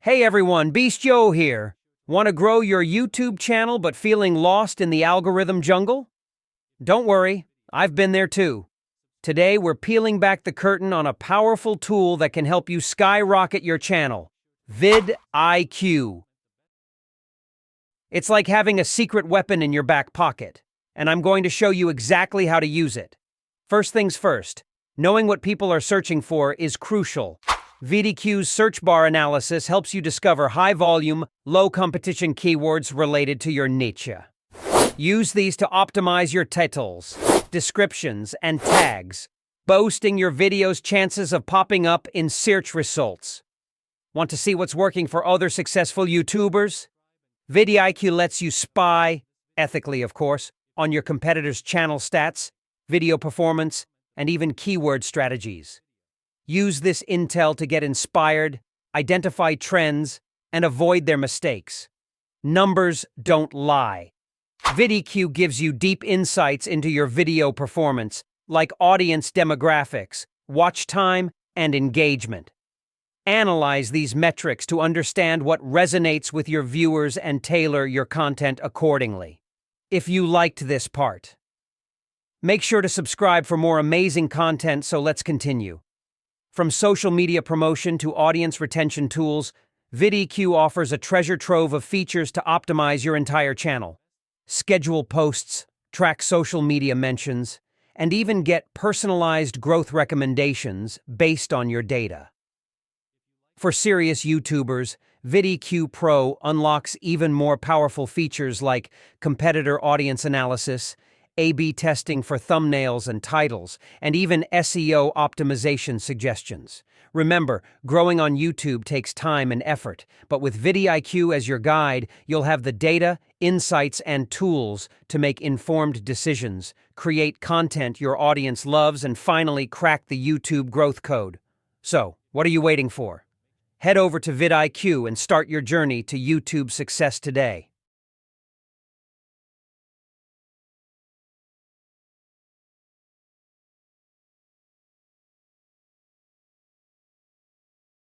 Hey everyone, Beast Joe here. Want to grow your YouTube channel but feeling lost in the algorithm jungle? Don't worry, I've been there too. Today we're peeling back the curtain on a powerful tool that can help you skyrocket your channel, VidIQ. It's like having a secret weapon in your back pocket, and I'm going to show you exactly how to use it. First things first, knowing what people are searching for is crucial. VidIQ's search bar analysis helps you discover high-volume, low-competition keywords related to your niche. Use these to optimize your titles, descriptions, and tags, boosting your video's chances of popping up in search results. Want to see what's working for other successful YouTubers? VidIQ lets you spy, ethically of course, on your competitors' channel stats, video performance, and even keyword strategies. Use this intel to get inspired, identify trends, and avoid their mistakes. Numbers don't lie. VidIQ gives you deep insights into your video performance, like audience demographics, watch time, and engagement. Analyze these metrics to understand what resonates with your viewers and tailor your content accordingly. If you liked this part, make sure to subscribe for more amazing content, so let's continue. From social media promotion to audience retention tools, VidIQ offers a treasure trove of features to optimize your entire channel. Schedule posts, track social media mentions, and even get personalized growth recommendations based on your data. For serious YouTubers, VidIQ Pro unlocks even more powerful features like competitor audience analysis, A/B testing for thumbnails and titles, and even SEO optimization suggestions. Remember, growing on YouTube takes time and effort, but with VidIQ as your guide, you'll have the data, insights, and tools to make informed decisions, create content your audience loves, and finally crack the YouTube growth code. So, what are you waiting for? Head over to VidIQ and start your journey to YouTube success today.